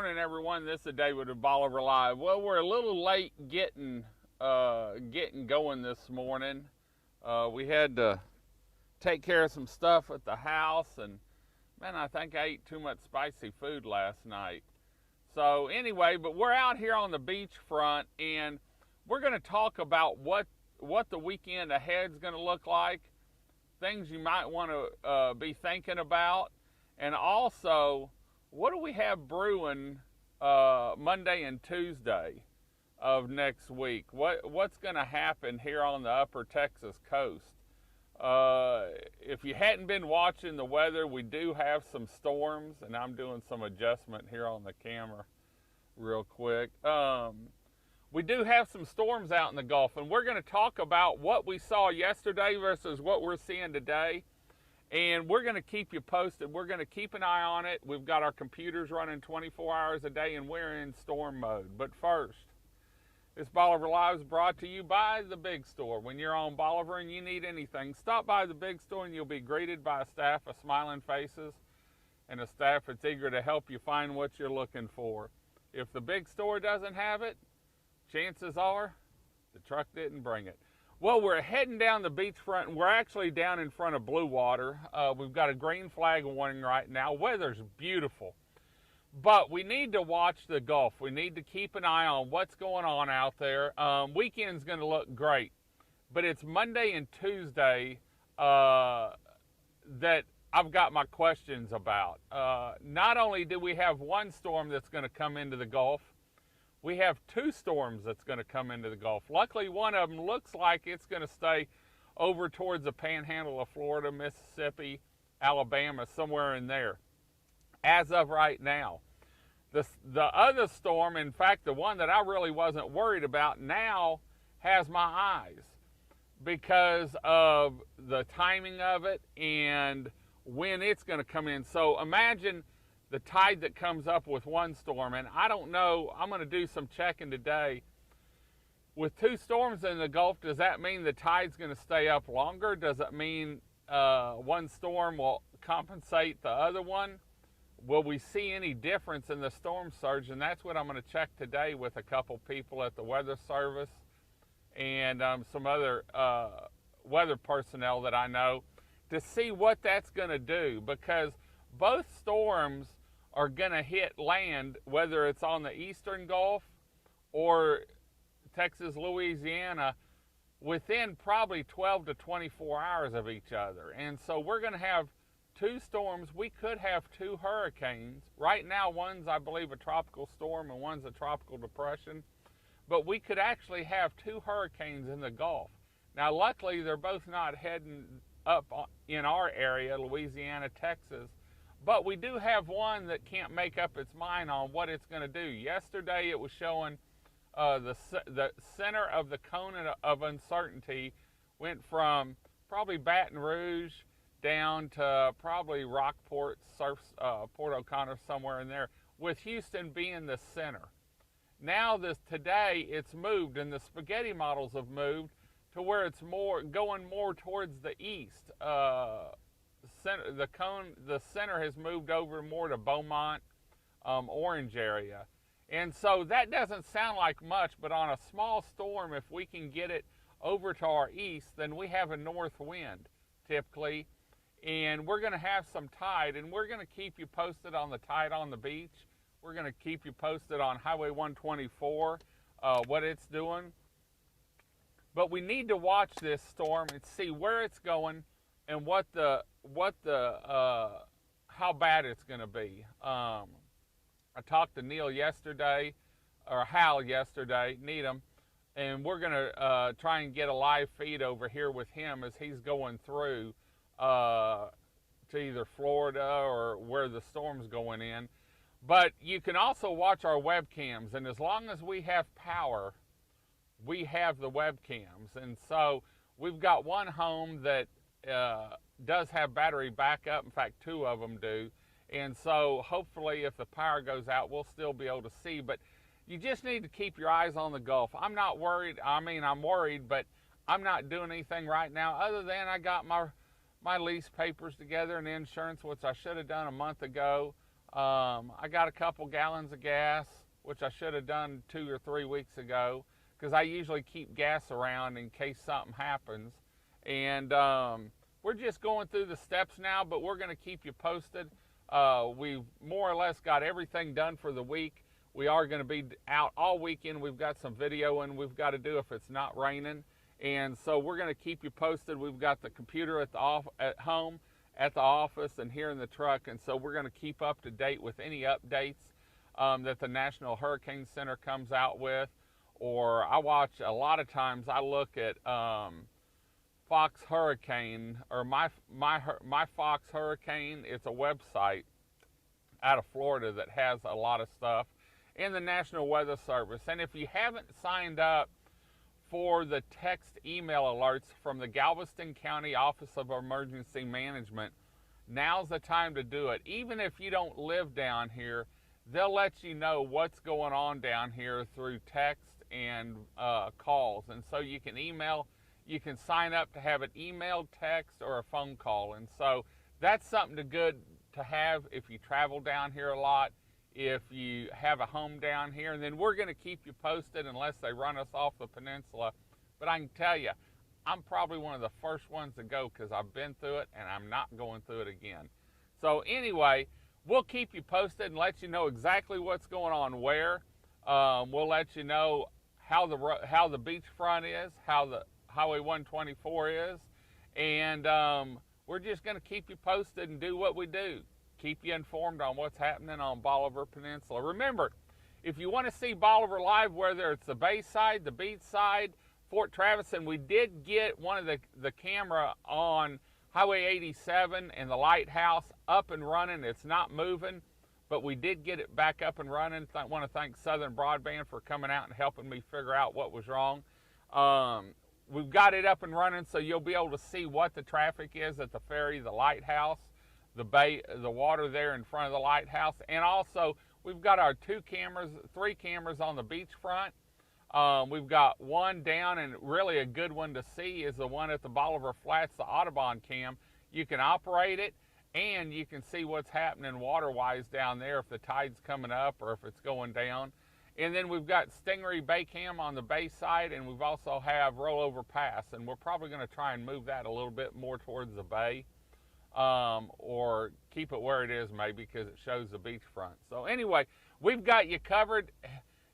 morning, everyone. This is David with Bolivar Live. Well, we're a little late getting going this morning. We had to take care of some stuff at the house, and man, I think I ate too much spicy food last night. So anyway, but we're out here on the beachfront, and we're going to talk about what the weekend ahead is going to look like, things you might want to be thinking about, and also what do we have brewing Monday and Tuesday of next week? What's going to happen here on the upper Texas coast? If you hadn't been watching the weather, we do have some storms, and I'm doing some adjustment here on the camera real quick. We do have some storms out in the Gulf, and we're going to talk about what we saw yesterday versus what we're seeing today. And we're going to keep you posted. We're going to keep an eye on it. We've got our computers running 24 hours a day, and we're in storm mode. But first, this Bolivar Live is brought to you by the Big Store. When you're on Bolivar and you need anything, stop by the Big Store and you'll be greeted by a staff of smiling faces and a staff that's eager to help you find what you're looking for. If the Big Store doesn't have it, chances are the truck didn't bring it. Well, we're heading down the beachfront, and we're actually down in front of Blue Water. We've got a green flag warning right now. Weather's beautiful, but we need to watch the Gulf. We need to keep an eye on what's going on out there. Weekend's going to look great, but it's Monday and Tuesday that I've got my questions about. Not only do we have one storm that's going to come into the Gulf, we have two storms that's going to come into the Gulf. Luckily, one of them looks like it's going to stay over towards the panhandle of Florida, Mississippi, Alabama, somewhere in there, as of right now. The other storm, in fact, the one that I really wasn't worried about, now has my eyes because of the timing of it and when it's going to come in. So imagine the tide that comes up with one storm, and I don't know, I'm going to do some checking today. With two storms in the Gulf, does that mean the tide's going to stay up longer? Does it mean one storm will compensate the other one? Will we see any difference in the storm surge? And that's what I'm going to check today with a couple people at the Weather Service and some other weather personnel that I know to see what that's going to do, because both storms are going to hit land, whether it's on the eastern Gulf or Texas, Louisiana, within probably 12 to 24 hours of each other. And so we're going to have two storms. We could have two hurricanes. Right now, one's, I believe, a tropical storm and one's a tropical depression. But we could actually have two hurricanes in the Gulf. Now, luckily, they're both not heading up in our area, Louisiana, Texas. But we do have one that can't make up its mind on what it's going to do. Yesterday it was showing the center of the cone of uncertainty went from probably Baton Rouge down to probably Rockport, Port O'Connor, somewhere in there, with Houston being the center. Now today it's moved, and the spaghetti models have moved to where it's going more towards the east. The center has moved over more to Beaumont, Orange area. And so that doesn't sound like much, but on a small storm, if we can get it over to our east, then we have a north wind typically, and we're going to have some tide, and we're going to keep you posted on the tide on the beach. We're going to keep you posted on Highway 124, what it's doing. But we need to watch this storm and see where it's going and how bad it's going to be. I talked to Hal yesterday, Needham, and we're going to try and get a live feed over here with him as he's going through to either Florida or where the storm's going in. But you can also watch our webcams, and as long as we have power, we have the webcams. And so we've got one home that does have battery backup. In fact, two of them do. And so hopefully if the power goes out, we'll still be able to see. But you just need to keep your eyes on the Gulf. I'm not worried. I mean, I'm worried, but I'm not doing anything right now other than I got my lease papers together and insurance, which I should have done a month ago. I got a couple gallons of gas, which I should have done 2 or 3 weeks ago, because I usually keep gas around in case something happens. And we're just going through the steps now, but we're going to keep you posted. We've more or less got everything done for the week. We are going to be out all weekend. We've got some videoing we've got to do if it's not raining. And so we're going to keep you posted. We've got the computer at home, at the office, and here in the truck. And so we're going to keep up to date with any updates that the National Hurricane Center comes out with. Or I watch, a lot of times I look at Fox Hurricane, or my Fox Hurricane. It's a website out of Florida that has a lot of stuff, and the National Weather Service. And if you haven't signed up for the text email alerts from the Galveston County Office of Emergency Management, now's the time to do it. Even if you don't live down here, they'll let you know what's going on down here through text and calls. And so you can sign up to have an email, text, or a phone call. And so that's something good to have if you travel down here a lot, if you have a home down here. And then we're going to keep you posted unless they run us off the peninsula. But I can tell you, I'm probably one of the first ones to go because I've been through it and I'm not going through it again. So anyway, we'll keep you posted and let you know exactly what's going on where. We'll let you know how the beachfront is, how the Highway 124 is, and we're just going to keep you posted and do what we do. Keep you informed on what's happening on Bolivar Peninsula. Remember, if you want to see Bolivar live, whether it's the bay side, the beach side, Fort Travis, and we did get one of the camera on Highway 87 and the lighthouse up and running. It's not moving, but we did get it back up and running. I want to thank Southern Broadband for coming out and helping me figure out what was wrong. We've got it up and running, so you'll be able to see what the traffic is at the ferry, the lighthouse, the bay, the water there in front of the lighthouse. And also, we've got our 3 cameras on the beachfront. We've got one down, and really a good one to see is the one at the Bolivar Flats, the Audubon cam. You can operate it, and you can see what's happening water-wise down there, if the tide's coming up or if it's going down. And then we've got Stingray Bay Cam on the bay side, and we've also have Rollover Pass, and we're probably going to try and move that a little bit more towards the bay, or keep it where it is maybe because it shows the beachfront. So anyway, we've got you covered.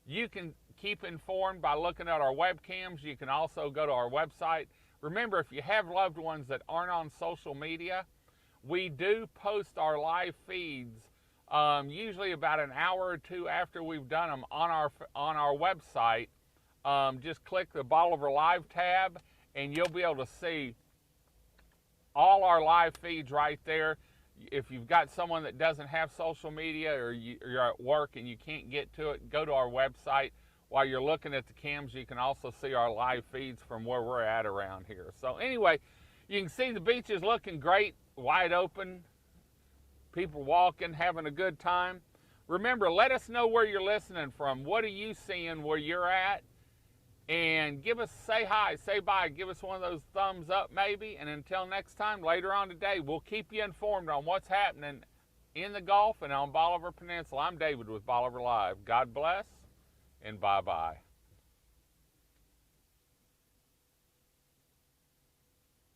You can keep informed by looking at our webcams. You can also go to our website. Remember, if you have loved ones that aren't on social media, we do post our live feeds usually about an hour or two after we've done them on our website. Just click the Bolivar Live tab, and you'll be able to see all our live feeds right there. If you've got someone that doesn't have social media, or you're at work and you can't get to it, go to our website. While you're looking at the cams, you can also see our live feeds from where we're at around here. So anyway, you can see the beach is looking great, wide open, people walking, having a good time. Remember, let us know where you're listening from. What are you seeing where you're at? And say hi, say bye, give us one of those thumbs up maybe. And until next time, later on today, we'll keep you informed on what's happening in the Gulf and on Bolivar Peninsula. I'm David with Bolivar Live. God bless, and bye-bye.